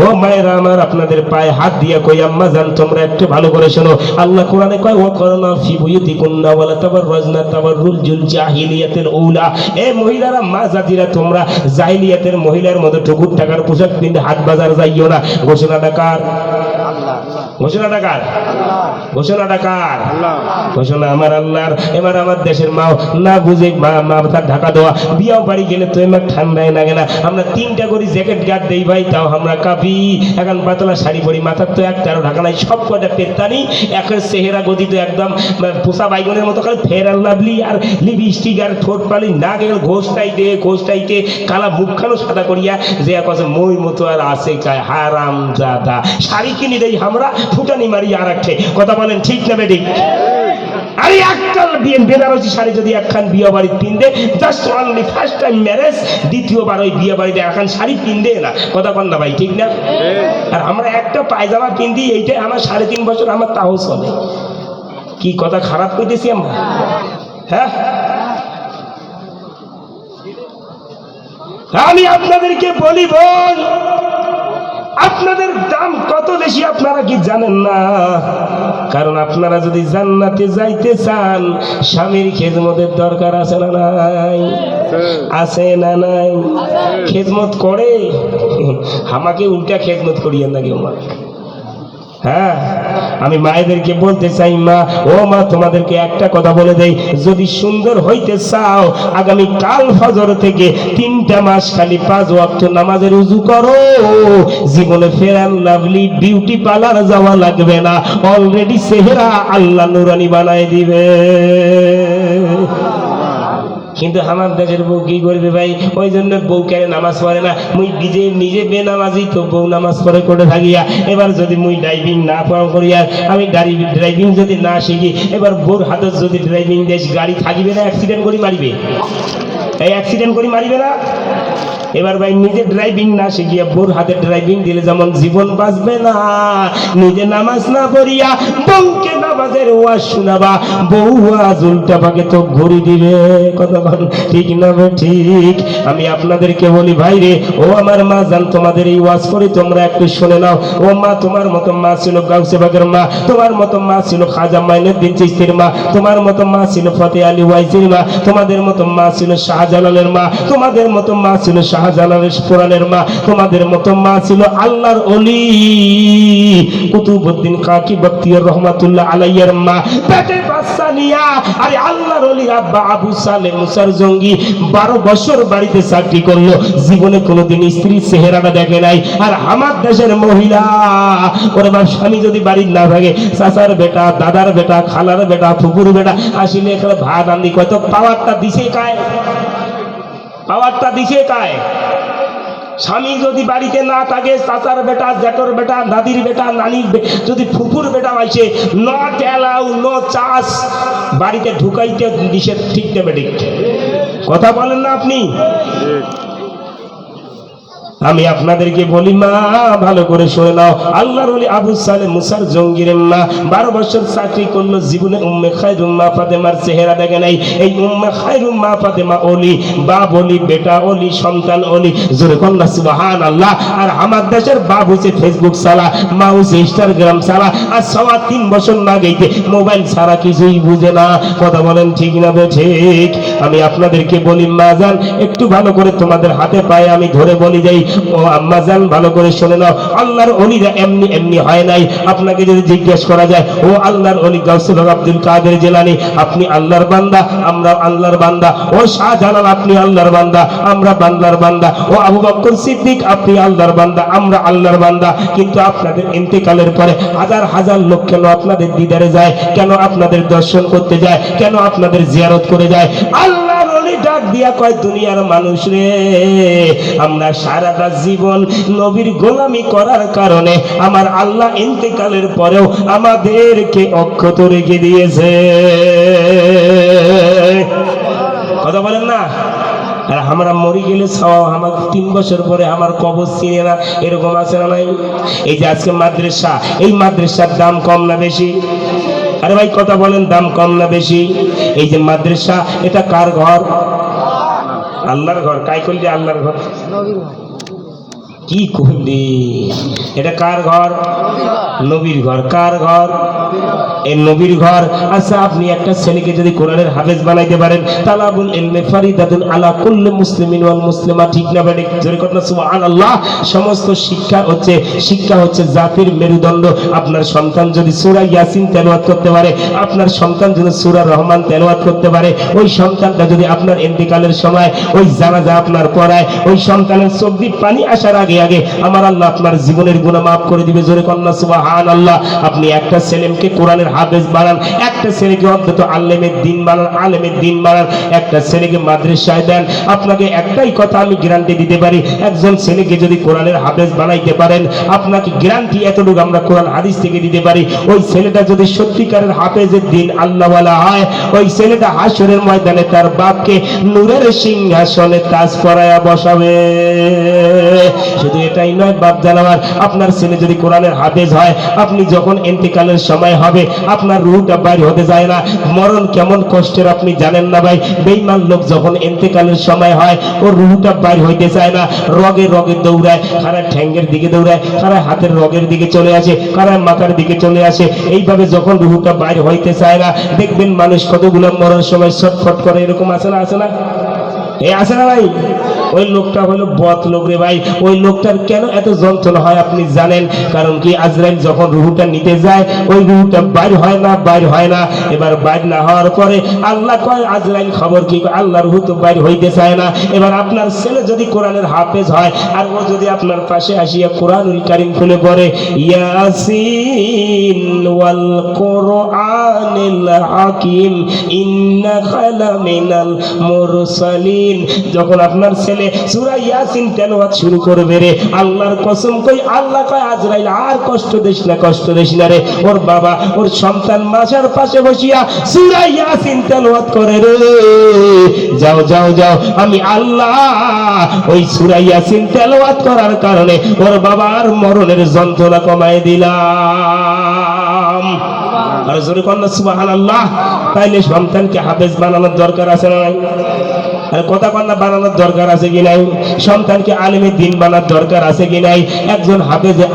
ও মায়েরা আমার, আপনাদের পায়ে হাত দিয়া কই আম্মা জান, তোমরা একটু ভালো করে শোনো। আল্লাহ কোরআনে কয় ওয়া করনা ফি বুয়ুতিকুন্না ওয়ালা তাবাররাজনা তাবাররুল জাহিলিয়াতিল উলা। এ মহিলারা, মা জাতিরা, তোমরা জাহিলিয়াতের মহিলার মতো টুকুর টাকার পোশাক পিনতে হাট বাজার যাইও না। ঘোষণাটা কার? ঘোষণাটা কার? ঘোষণাটা কার? ঘোষণা আমার আল্লাহর। এবার আমার দেশের মাও না বুঝে মাথা ঢাকা দেওয়া, বিয়াও বাড়ি গেলে তো এবার ঠান্ডায় লাগে না, আমরা 3টা করে জ্যাকেট গার্ড দেই ভাই, তাও আমরা কাঁপি। এখন পাতলা শাড়ি পরি, মাথার তো একটারও ঢাকা নাই, সব কয়টা পেত্তানি, এখন চেহারা গদিত একদম পোষা বাইগনের মতো, করে ফের আর লাভলি আর লিপস্টিক আর ঠোঁট পালি না গেল ঘোষটাইতে কালা মুখখানো সাদা করিয়া যে কাছে মই মতো আর আছে কায় হারাম জাদা। শাড়ি কিনে দেই আমরা, ফুটানি মারি আর একটা। কথা বলেন, ঠিক না বেঠিক? আরে একটা বেনারসি শাড়ি যদি একখান বিয়ে বাড়ি পিনদে, just only first time marriage, দ্বিতীয়বার ওই বিয়ে বাড়িতে একখান শাড়ি পিনদে না। কথা বল না ভাই, ঠিক না? আর আমরা একটা পায়জামা পিনদি, এইটাই আমার 3.5 বছর আমার তাও চলে। কি কথা খারাপ কইতেছি আমরা? হ্যাঁ, আমি আপনাদেরকে বলি বোন, আপনাদের দাম কত বেশি আপনারা কি জানেন না? কারণ আপনারা যদি জান্নাতে যাইতে চান, স্বামীর খেদমতের দরকার আছে না নাই? আছে না নাই? খেদমত করে? আমাকে উল্টা খেদমত করিয়েন না কেউ মা। হ্যাঁ, আমি মায়েদেরকে বলতে চাই মা, ও মা, তোমাদেরকে একটা কথা বলে দেই, যদি সুন্দর হইতে চাও, আগামী কাল ফজর থেকে 3টা মাস খালি 5 ওয়াক্ত নামাজের উযু করো। জীবনে ফের অ্যান্ড লাভলি বিউটি পার্লার যাওয়া লাগবে না, অলরেডি চেহারা আল্লাহ নুরানি বানায় দিবে। কিন্তু আমার দেশের বউ কি করবে ভাই? ওই জন্য বউ কেন নামাজ পড়ে না? মুই নিজে বেনামাজি, তো বউ নামাজ পড়ে করে থাকিয়া। এবার যদি মুই ড্রাইভিং না করিয়া, আমি ড্রাইভিং যদি না শিখি, এবার বউর হাতে যদি ড্রাইভিং দেশ, গাড়ি থাকিবে না, অ্যাক্সিডেন্ট করে মারিবে। এই অ্যাক্সিডেন্ট করে মারিবে না? এবার ভাই নিজে ড্রাইভিং না শিখিয়া বউর হাতে ড্রাইভিং দিলে যেমন জীবন বাঁচবে না, নিজে নামাজ না পড়িয়া বউকে নামাজের ওয়াজ শোনাবা, বউ আজ উল্টা পাকে তো ঘুরি দিবে। কথা বল, ঠিক না? ঠিক। আমি আপনাদেরকে বলি ভাই রে, ও আমার মা জান, তোমাদের এই ওয়াজ করে তোমরা একটু শুনে নাও। ও মা, তোমার মতো মা ছিল গাউসে বাগের মা, তোমার মতো মা ছিল খাজা মাইনুদ্দিন চিশতির মা, তোমার মতো মা ছিল ফতেহ আলী ওয়াইসির মা, তোমাদের মতো মা ছিল শাহজালালের মা, তোমাদের মতো মা ছিল শাহজালালের কোরআনের মা, তোমাদের মতো মা ছিল আল্লাহর ওলি কুতুবউদ্দিন কাকি বখতিয়ার রহমাতুল্লাহ আলাইহির মা। পেটে বাচ্চা নিয়া, আরে আল্লাহর ওলি আব্বা আবু সালেহ মুসার জঙ্গি 12 বছর বাড়িতে চাকরি করলো, জীবনে কোনোদিন স্ত্রীর চেহারাটা দেখে নাই। আর আমার দেশের মহিলা, ওর বাপ স্বামী যদি বাড়ির না থাকে, চাচার বেটা, দাদার বেটা, খালার বেটা, ফুপুর বেটা আসিলে ভাত আন্দি কত পাওয়ারটা দিছে কায়। পাওয়ারটা দিছে কায়? স্বামী যদি বাড়িতে না থাকে, চাচার বেটা, জ্যাঠর বেটা, দাদির বেটা, নানির যদি ফুফুর বেটা আইছে, নট অ্যালাউ, নো চাষ, বাড়িতে ঢুকাইতে নিষেধ। ঠিক নেবে ঠিক কথা বলেন না আপনি? আমি আপনাদেরকে বলি মা, ভালো করে শুনে নাও। আল্লাহর ওলি আবু সালেহ মুসার জঙ্গির মা 12 বছর চাকরি করলো, জীবনে উম্মে খায়রুম মা ফাতেমার চেহারা দেখে নাই। এই উম্মে খায়রুম মা ফাতেমা ওলি, বাপ ওলি, বেটা ওলি, সন্তান ওলি, জোরে কন্যা সুবহানাল্লাহ। আর আমার দেশের বাপ হচ্ছে ফেসবুক চালা, মা হচ্ছে ইনস্টাগ্রাম চালা, আর 3 বছর না গেইতে মোবাইল ছাড়া কিছুই বুঝে না। কথা বলেন ঠিক না ঠিক? আমি আপনাদেরকে বলি মা জান, একটু ভালো করে তোমাদের হাতে পায়ে আমি ধরে বলি যাই, ও আম্মা জান ভালো করে শুনে নাও, আল্লাহর ওলিরা এমনি এমনি হয় নাই। আপনাকে যদি জিজ্ঞেস করা যায়, ও আল্লাহর ওলি গাউসুল হক আব্দুল কাদের জিলানী, আপনি আল্লাহর বান্দা, আমরা আল্লাহর বান্দা। ও শাহজালাল, আপনি আল্লাহর বান্দা, আমরা বান্দার বান্দা। ও আবু বকর সিদ্দিক, আপনি আল্লাহর বান্দা, আমরা আল্লাহর বান্দা। কিন্তু আপনাদের ইন্তেকালের পরে হাজার হাজার লোক কেন আপনাদের দিদারে যায়, কেন আপনাদের দর্শন করতে যায়, কেন আপনাদের জিয়ারত করে যায়? আল্লাহর ওলি ডাক দিয়া কয়, দুনিয়ার মানুষ রে, আমরা সারাটা জীবন নবীর গোলামি করার কারণে আমার আল্লাহ ইন্তেকালের পরেও আমাদেরকে অক্ষত রেখে দিয়েছে। কথা বলেন না? আর আমরা মরি গেলে আমার 3 বছর পরে আমার কবর চিনে না, এরকম আছে না নাই? এই যে আজকে মাদ্রাসা, এই মাদ্রাসার দাম কম না বেশি? আরে ভাই কথা বলেন, দাম কম না বেশি? এই যে মাদ্রাসা, এটা কার ঘর? আল্লাহর ঘর। কাই করলি? আল্লাহর ঘর। কি করলি? এটা কার ঘর? নবীর ঘর। কার ঘর? এই নবীর ঘর। আচ্ছা, আপনি একটা ছেলেকে যদি কোরআনের হাফেজ বানাইতে পারেন, তালাবুল ইলমি ফারিদাতুন আলা কুল্লি মুসলিমিন ওয়াল মুসলিমা, ঠিক না বেঠিক? জোরে কথা সুবহানাল্লাহ। সমস্ত শিক্ষা হচ্ছে জাতির মেরুদণ্ড। আপনার সন্তান যদি সূরা ইয়াসিন তেলাওয়াত করতে পারে, আপনার সন্তান যদি সূরা রহমান তেলাওয়াত করতে পারে, ওই সন্তানটা যদি আপনার ইন্তেকালের সময় ওই জানাজা আপনার পড়ায়, ওই সন্তানের চোখ দিয়ে পানি আসার আগে আমার আল্লাহ আপনার জীবনের গুনাহ মাফ করে দিবে। জোরে কন্যা সুবহানাল্লাহ। আপনি একটা ছেলেকে কোরআনের হাফেজ বানান, একটা ছেলেকে অন্তত আলেমের দিন বানান, একটা ছেলেকে মাদ্রাসায় দেন। আপনাকে একটাই কথা আমি গ্যারান্টি দিতে পারি, একজন ছেলেকে যদি কোরআনের হাফেজ বানাইতে পারেন, আপনাকে গ্যারান্টি এতটুকু আমরা কোরআন হাদিস থেকে দিতে পারি, ওই ছেলেটা যদি সত্যিকারের হাফেজের দিন আল্লাহওয়ালা হয়, ওই ছেলেটা হাসরের ময়দানে তার বাপকে নূরের সিংহাসনে তাজ পরায়া বসাবে। শুধু এটাই নয় বাপ জানাবার, আপনার ছেলে যদি কোরআনের হাফেজ হয়, আপনি যখন ইন্তেকালের সময় হবে, আপনার রূহটা বাইরে হতে যায় না। মরণ কেমন কষ্টের আপনি জানেন না ভাই? বেঈমান লোক যখন ইন্তেকালের সময় হয়, ওর রূহটা বাইরে হইতে চায় না, রগে রগে দৌড়ায়, কারা ঠ্যাঙ্গের দিকে দৌড়ায়, কারা হাতের রগের দিকে চলে আসে, কারা মাথার দিকে চলে আসে। এইভাবে যখন রূহটা বাইরে হইতে চায় না, দেখবেন মানুষ কতগুলো মরণ সময় ছটফট করে। এরকম আছে না? আছে না? এই আছে না ভাই? ওই লোকটা হলো বদ লোক রে ভাই। ওই লোকটার কেন এত যন্ত্রণা হয় আপনি জানেন? কারণ কি, আজরাইল যখন রূহটা নিতে যায়, ওই রূহটা বাইর হয় না। এবার বাইর না হওয়ার পরে আল্লাহ কয়, আজরাইল খবর কি? আল্লাহ রূহ তো বাইর হইতে চায় না। এবার আপনার ছেলে যদি কোরআনের হাফেজ হয়, আর ও যদি আপনার পাশে আসিয়া কোরআনুল কারীম খুলে পড়ে, ইয়াসিন ওয়াল কোরআনিল হাকিম ইন্নাকা লামিনাল মুরসালিন, যখন আপনার ছেলে সূরা ইয়াসিন তেলাওয়াত শুরু করবে রে, আল্লাহর কসম কই, আল্লাহ কয়, আজরাইল আর কষ্ট দিস না রে। ওর বাবা, ওর সন্তান মাজার পাশে বসিয়া সূরা ইয়াসিন তেলাওয়াত করে রে। যাও, আমি আল্লাহ ওই সূরা ইয়াসিন তেলাওয়াত করার কারণে ওর বাবার মরণের যন্ত্রণা কমায় দিলাম। আর জোরে কন্যা সুবহানাল্লাহ। তাইলে সন্তানকে হাফেজ বানানোর দরকার আছে না নাই? আর কথা কন্যা বানানোর দরকার আছে কি নাই? সন্তানকে আলেমের দিন বানার দরকার আছে কি নাই? একজন হাফেজে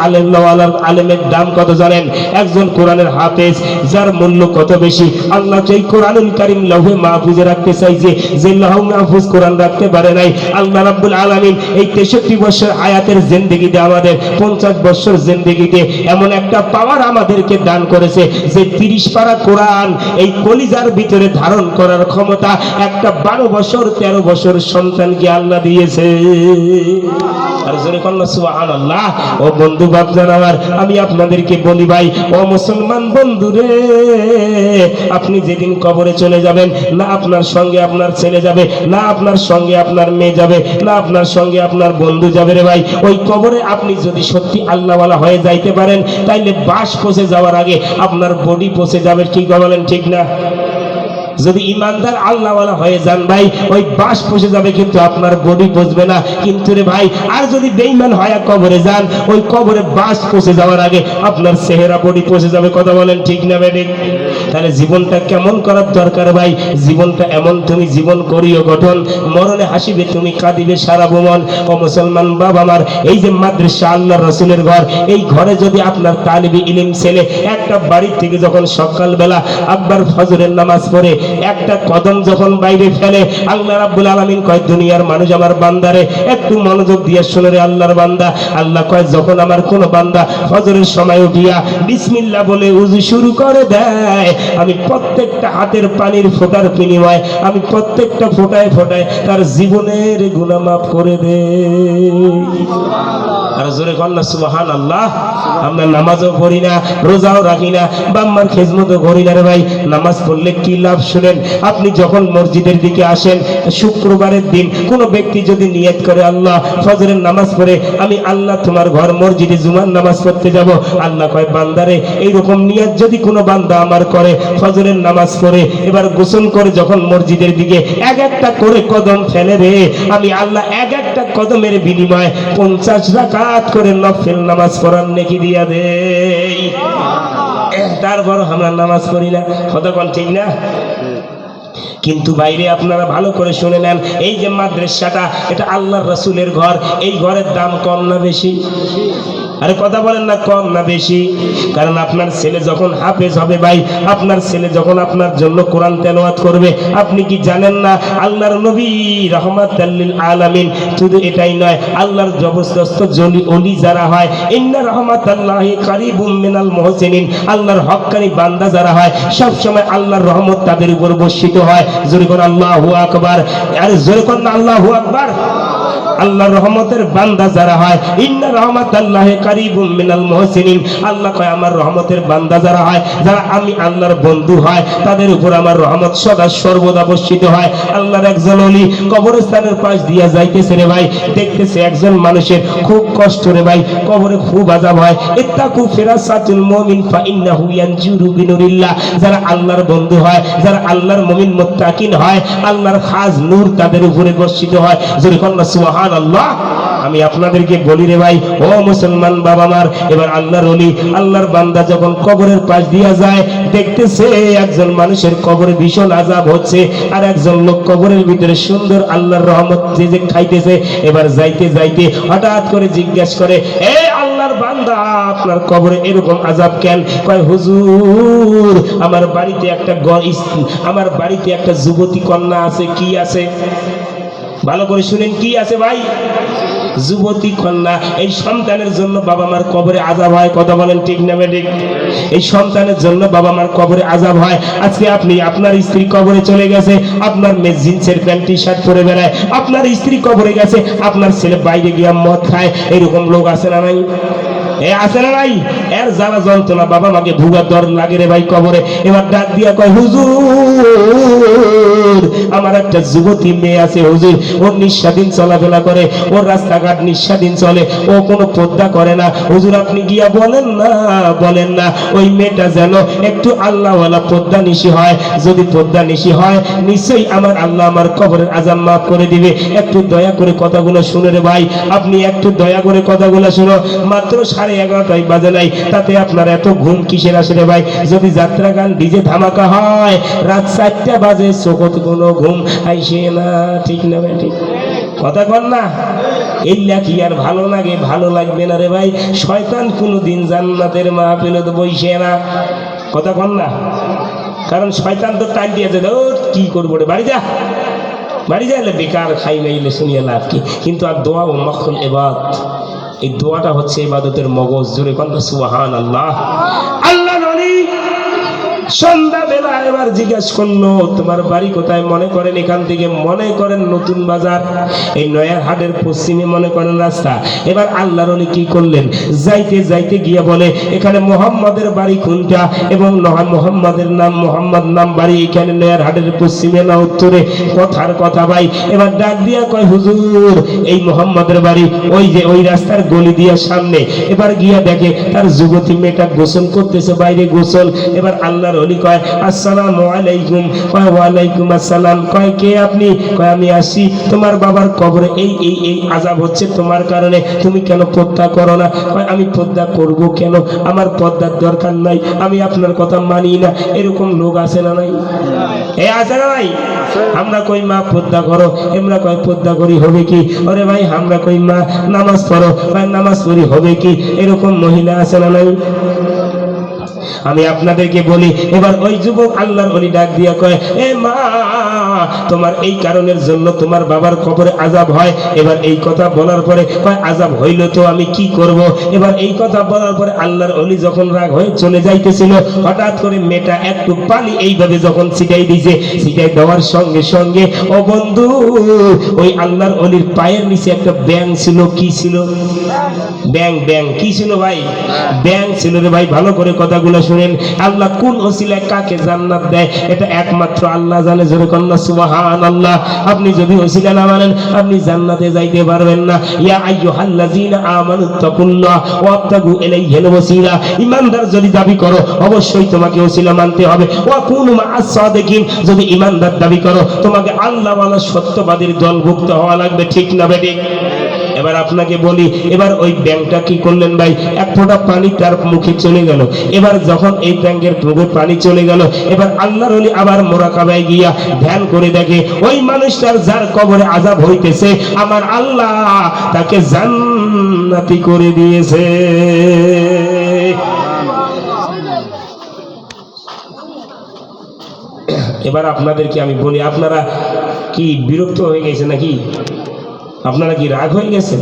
আলেমের দাম কত জানেন? একজন কোরআনের হাফেজ যার মূল্য কত বেশি। আল্লাহ এই কোরআনুল কারীম লৌহে মাহফুজে রাখতে চাইছে, যে লৌহ মাহফুজ কোরআন রাখতে পারে নাই। আল্লাহ রাব্বুল আলামিন এই 63 বছর হায়াতের জিন্দেগিতে, আমাদের 50 বছর জিন্দেগিতে এমন একটা পাওয়ার আমাদেরকে দান করেছে, যে যে 30 পারা কোরআন এই কলিজার ভিতরে ধারণ করার ক্ষমতা একটা 12 বছর 13 বছর সন্তানকে আল্লাহ দিয়েছে। আর জোরে কন্যা সুবহানাল্লাহ। ও বন্ধু বাপজান আমার, আমি আপনাদেরকে বলি ভাই, ও মুসলমান বন্ধু রে, আপনি যেদিন কবরে চলে যাবেন, না আপনার সঙ্গে আপনার ছেলে যাবে, না আপনার সঙ্গে আপনার মেয়ে যাবে, না আপনার সঙ্গে আপনার বন্ধু যাবে রে ভাই। ওই কবরে আপনি যদি সত্যি আল্লাহওয়ালা হয়ে যাইতে পারেন, তাইলে বাস পচে যাওয়ার আগে আপনার বডি পচে যাবে। ঠিক বলেন ঠিক না? যদি ইমানদার আল্লাহওয়ালা হয়ে যান ভাই, ওই বাস পচে যাবে কিন্তু আপনার বডি পচবে না। কিন্তু রে ভাই, আর যদি বেঈমান হয়ে কবরে যান, ওই কবরে বাস পচে যাওয়ার আগে আপনার চেহারা বডি পচে যাবে। কথা বলেন ঠিক না বেঠিক? তাহলে জীবনটা কেমন করার দরকার ভাই? জীবনটা এমন তুমি জীবন করিও গঠন, মরণে হাসিবে তুমি কাঁদিবে সারা ভুবন। ও মুসলমান বাবা আমার, এই যে মাদ্রাসা আল্লাহ রাসূলের ঘর, এই ঘরে যদি আপনার তালিবি ইলম ছেলে একটা বাড়ি থেকে যখন সকালবেলা আব্বার ফজরের নামাজ পড়ে একটা কদম যখন বাইরে ফেলে, আল্লাহ রাব্বুল আলামিন কয়, দুনিয়ার মানুষ আমার বান্দারে একটু মনোযোগ দিয়ে শুনে রে আল্লাহর বান্দা। আল্লাহ কয়, যখন আমার কোন বান্দা ফজরের সময় উঠিয়া বিসমিল্লাহ বলে উযু শুরু করে দেয়, আমি প্রত্যেকটা হাতের পানির ফোঁটার বিনিময়ে আমি প্রত্যেকটা ফোঁটায় ফোঁটায় তার জীবনের গুনাহ মাফ করে দেই। আর জোরে কন্যা সুবহানাল্লাহ। আমরা নামাজও পড়ি না, রোজাও রাখি না, বাম্মার খেজমতও করি না রে ভাই। নামাজ পড়লে কি লাভ শুনেন? আপনি যখন মসজিদের দিকে আসেন শুক্রবারের দিন, কোন ব্যক্তি যদি নিয়ত করে, আল্লাহ ফজরের নামাজ পড়ে আমি আল্লাহ তোমার ঘর মসজিদে জুমার নামাজ পড়তে যাব, আল্লাহ কয়, বান্দারে এইরকম নিয়ত যদি কোনো বান্দা আমার করে, ফজরের নামাজ পড়ে এবার গোসল করে যখন মসজিদের দিকে এক একটা করে কদম ফেলে রে, আমি আল্লাহ এক একটা কদমের বিনিময়ে 50 রাকাত করে নফল নামাজ পড়ার নেকি দিয়া দেই। তারপর আমরা নামাজ পড়ি না। কথা কোন ঠিক না? কিন্তু বাইরে আপনারা ভালো করে শুনে নেন, এই যে মাদ্রাসাটা, এটা আল্লাহর রাসূলের ঘর। এই ঘরের দাম কম না বেশি? আরে কথা বলেন না, কম না বেশি? কারণ আপনার ছেলে যখন হাফেজ হবে ভাই, আপনার ছেলে যখন আপনার জন্য কোরআন তেলাওয়াত করবে, আপনি কি জানেন না আল্লাহর নবী রাহমাতাল লিল আলামিন শুধু এটাই নয়, আল্লাহর জবরদস্ত জলি ওলি যারা হয়, ইন্না রাহমাতাল্লাহি কারিবুম মিনাল মুহসিনিন, আল্লাহর হক্কানি বান্দা যারা হয়, সব সময় আল্লাহর রহমত তাদের উপর বর্ষিত হয়। জোরে করে আল্লাহু আকবার। আরে জোরে করে আল্লাহু আকবার। আল্লাহর রহমতের বান্দা যারা হয়, ইন্না রাহমাতাল্লাহি কারিবুম মিনাল মুহসিনিন, আল্লাহ কয় আমার রহমতের বান্দা যারা হয়, যারা আমি আল্লাহর বন্ধু হয়, তাদের উপর আমার রহমত সদা সর্বদা বর্ষিত হয়। আল্লাহর একজন ওলি কবরস্থানের পাশ দিয়া যাইতেছে রে ভাই, দেখতেছে একজন মানুষের খুব কষ্ট রে ভাই, কবরে খুব আযাব হয়। ইত্তাকু ফিরাসাতুল মুমিন ফা ইন্নাহু ইয়ানজুরু বিনুরিল্লাহ, যারা আল্লাহর বন্ধু হয়, যারা আল্লাহর মুমিন মুত্তাকিন হয়, আল্লাহর খাস নূর তাদের উপরে বর্ষিত হয়। জোরে কন্না সুবহানাল্লাহ। আমি আপনাদেরকে বলি রে ভাই, ও মুসলমান বাবা আমার, এবার আল্লাহর ওলি আল্লাহর বান্দা যখন কবরের পাশ দিয়া যায়, দেখতেছে একজন মানুষের কবরে ভীষণ আযাব হচ্ছে, আর একজন লোক কবরের ভিতরে সুন্দর আল্লাহর রহমত যে খাইতেছে। এবার যাইতে যাইতে হঠাৎ করে জিজ্ঞাসা করে, এ আল্লাহর বান্দা, আপনার কবরে এরকম আযাব কেন? কয়, হুজুর আমার বাড়িতে একটা যুবতী কন্যা আছে। কি আছে? ভালো করে শুনেন, কি আছে ভাই? যুবতী কন্যা। এই সন্তানের জন্য বাবা মার কবরে আযাব হয়। কথা বলেন ঠিক না বেঠিক? এই সন্তানের জন্য বাবা মার কবরে আযাব হয়। আজকে আপনি, আপনার স্ত্রী কবরে চলে গেছে, আপনার মেয়ে জিন্সের প্যান্ট টি শার্ট পরে বেড়ায়, আপনার স্ত্রী কবরে গেছে, আপনার ছেলে বাইরে গিয়ে মদ খায়। এরকম লোক আছে না নাই? আছে না নাই? এর জ্বালা যন্ত্রণা বাবা মাকে ভুগার দর লাগে রে ভাই কবরে। এবার ডাক দিয়া কয়, হুজুর আমার একটা যুবতী মেয়ে আছে হুজুর, ওর নিঃস্বাধীন চলাফেরা করে, ওর রাস্তাঘাট নিঃস্বাধীন চলে, ও কোনো পর্দা করে না। হুজুর আপনি গিয়া বলেন না ওই মেয়েটা যেন একটু আল্লাহওয়ালা পর্দা নিশি হয়। যদি পর্দা নিশি হয়, নিশ্চয়ই আমার আল্লাহ আমার কবরের আযাব মাফ করে দিবে। একটু দয়া করে কথাগুলো শুনে রে ভাই, আপনি একটু দয়া করে কথাগুলো শুনো। মাত্র 11:30 বাজে নাই, তাতে আপনার এত ঘুম কিসের আসে রে ভাই? যদি যাত্রা গান ডিজে ধামাকা হয়, রাত 4টা বাজে, চোখত কোনো ঘুম আইসে না। ঠিক না ভাই? ঠিক কথা কন না? এইলা কি আর ভালো লাগে? ভালো লাগবে না রে ভাই। শয়তান কোনোদিন জান্নাতের মাহফিলে তো বইসে না। কথা কন না? কারণ শয়তান তো টাইম দিয়েছে, কি করবো রে, বাড়ি যা, বাড়ি যা, বেকার খাই নাইলে শুনিয়ে লাভ কি? কিন্তু আর দোয়া ও মখল ইবাদ, এই দোয়াটা হচ্ছে ইবাদতের মগজ। জোরে কন্যা সুবহানাল্লাহ। আল্লাহ নবী সন্ধ্যাবেলা এবার জিজ্ঞাসা করলো তোমার বাড়ি কোথায়? মনে করেন এখান থেকে মনে করেন নতুন বাজার, এই নয়া হাটের পশ্চিমে মনে করেন রাস্তা। এবার আল্লাহর ওলি কি করলেন, যাইতে যাইতে গিয়া বলে এখানে মোহাম্মদের বাড়ি কোনটা, এবং মোহাম্মদের নাম মোহাম্মদ নাম বাড়ি এখানে নয়া হাটের পশ্চিমে না উত্তরে? কথার কথা ভাই। এবার ডাক দিয়া কয় হুজুর এই মোহাম্মদের বাড়ি ওই যে ওই রাস্তার গলি দিয়া সামনে। এবার গিয়া দেখে তার যুবতী মেয়েটা গোসল করতেছে বাইরে গোসল। এবার আল্লাহর ওলি কয় আসসালামু আলাইকুম। কয় ওয়ালাইকুম আসসালাম। কয় কে আপনি? কয় আমি আসি তোমার বাবার কবরে এই এই এই আযাব হচ্ছে তোমার কারণে, তুমি কেন পর্দা করো না? কয় আমি পর্দা করব কেন, আমার পর্দার দরকার নাই, আমি আপনার কথা মানি না। এরকম লোক আছে না নাই? এ আছে না নাই? আমরা কই মা পর্দা করো, আমরা কই পর্দা করি হবে কি? আরে ভাই আমরা কই মা নামাজ পড়ো, ভাই নামাজ পড়ি হবে কি? এরকম মহিলা আছে না নাই? আমি আপনাদেরকে বলি, এবার ওই যুবক আল্লাহর ওলি ডাক দিয়া কয় এ মা তোমার এই কারণের জন্য তোমার বাবার কবরে আযাব হয়। এবার এই কথা বলার পরে কয় আযাব হইল তো আমি কি করব? এবার এই কথা বলার পরে আল্লাহর ওলি যখন রাগ হয়ে চলে যাইতেছিল, হঠাৎ করে মেয়েটা একটু পানি এইভাবে যখন ছিটাই দিয়েছে, ছিটাই দেওয়ার সঙ্গে সঙ্গে ও বন্ধু ওই আল্লাহর ওলির পায়ের নিচে একটা ব্যাং ছিল। কি ছিল? ব্যাং। ব্যাং কি ছিল ভাই? ব্যাং ছিল রে ভাই। ভালো করে কথাগুলো শুনেন। আল্লাহ কোন ওসিলায় কাকে জান্নাত দেয় এটা একমাত্র আল্লাহ জানে। জোরে কন্না সুবহানাল্লাহ। আপনি যদি ওসিলা না মানেন আপনি জান্নাতে যাইতে পারবেন না। ইয়া আইয়ুহাল্লাযীনা আমানু তাকুল্লাহ ওয়াবতাগু ইলাইহিল ওয়াসিলা। ঈমানদার যদি দাবি করো অবশ্যই তোমাকে ওসিলা মানতে হবে। ওয়া কুনু মা'আস সাদিকিন। যদি ঈমানদার দাবি করো তোমাকে আল্লাহওয়ালা সত্যবাদীর দলভুক্ত হওয়া লাগবে। ঠিক না বেঠিক? এবার আপনাকে বলি, এবার ওই ব্যাংকটা কি করলেন ভাই, এক ফোঁটা পানি তার মুখে চলে গেল। এবার যখন এই ব্যাংকের মুখে পানি চলে গেল, এবার আল্লাহর ওলি আবার মোরাকাবায় গিয়া ধ্যান করে দেখে ওই মানুষটার যার কবরে আযাব হইতেছে আমার আল্লাহ তাকে জান্নাতি করে দিয়েছে। এবার আপনাদেরকে আমি বলি, আপনারা কি বিরক্ত হয়ে গেছে নাকি? আপনারা কি রাগ হয়ে গেছেন?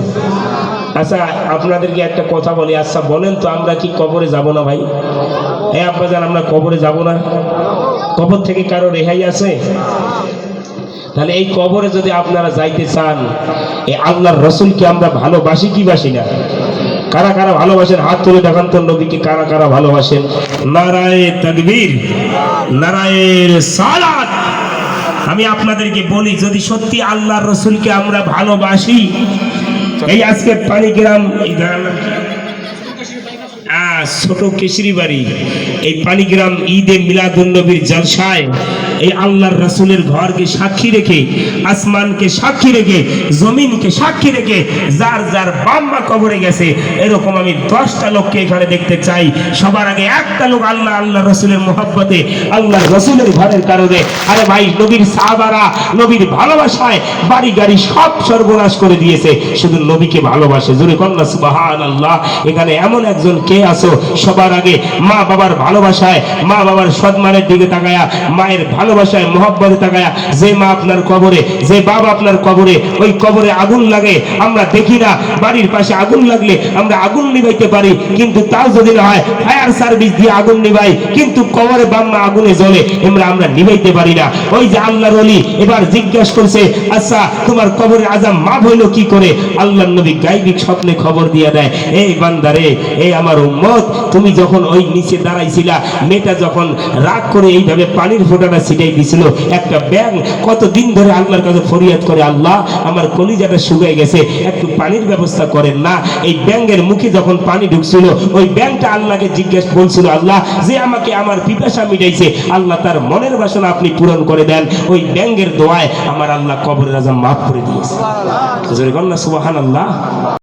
আচ্ছা আপনাদেরকে একটা কথা বলি, আচ্ছা বলেন তো আমরা কি কবরে যাব না ভাই? হ্যাঁ আব্বাজান আমরা কবরে যাব না? কবর থেকে কারো রেহাই আছে? তাহলে এই কবরে যদি আপনারা যাইতে চান, এই আল্লাহর রাসূলকে আমরা ভালোবাসি কি বাসি না? কারা কারা ভালোবাসেন হাত তুলে দেখান তো নবীকে কারা কারা ভালোবাসেন। নারায়ে তাকবীর, নারায়ে রিসালাত। আমি আপনাদেরকে বলি যদি সত্যি আল্লাহর রাসূলকে আমরা ভালোবাসি, এই আজকে পানিগ্রাম এই গ্রামের ছোট কেশরি বাড়ি এই পানিগ্রাম ঈদে মিলাদুন নবীর জলসায় এই আল্লাহর রাসূলের ঘরকে সাক্ষী রেখে, আসমানকে সাক্ষী রেখে, জমিনকে সাক্ষী রেখে যার যার বাম্মা কবরে গেছে এরকম আমি 10টা লোককে এখানে দেখতে চাই। সবার আগে একটা লোক আল্লাহ রাসূলের মহব্বতে আল্লাহর রাসূলের ঘরের কারণে, আরে ভাই নবীর সাহাবারা নবীর ভালোবাসায় বাড়ি গাড়ি সব সর্বনাশ করে দিয়েছে, শুধু নবীকে ভালোবাসে। জোরে কন্না সুবহানাল্লাহ। এখানে এমন একজন কে আছো সবার আগে মা বাবার ভালোবাসায়, মা বাবার সম্মানের দিকে তাকায়া, মায়ের ভালোবাসায় মহব্বতে তাকায়া, যে মা আপনার কবরে, যে বাবা আপনার কবরে, ওই কবরে আগুন লাগে আমরা দেখি না, বাড়ির পাশে আগুন লাগলে আমরা আগুন নিভাইতে পারি, কিন্তু তাও যদি না হয় ফায়ার সার্ভিস দিয়ে আগুন নিভাই, কিন্তু কবরে বাম্মা আগুনে জ্বলে আমরা নিভাইতে পারি না। ওই যে আল্লাহর ওলি এবার জিজ্ঞাসা করছে আচ্ছা তোমার কবরের আযাব মাফ হইলো কি করে? আল্লাহর নবী গায়বিক স্বপ্নে খবর দিয়ে দেয়, এই বান্দারে, এই আমার উম্মত, তুমি যখন ওই নিচে দাঁড়াইছিলা, মেয়েটা যখন রাগ করে এইভাবে পানির ফোঁটাটা ছিটাই দিছিল, একটা ব্যাঙ কতদিন ধরে আল্লাহর কাছে ফরিয়াদ করে, আল্লাহ আমার কলিজাটা শুকিয়ে গেছে, একটু পানির ব্যবস্থা করেন না। এই ব্যাঙের মুখে যখন পানি ঢুকছিল ওই ব্যাঙটা আল্লাহকে জিজ্ঞেস বলছিল, আল্লাহ যে আমাকে আমার পিপাসা মিটাইছে, আল্লাহ তার মনের বাসনা আপনি পূরণ করে দেন। ওই ব্যাঙের দোয়ায় আমার আল্লাহ কবরের আযাব মাফ করে দিয়েছে। সুবহানাল্লাহ।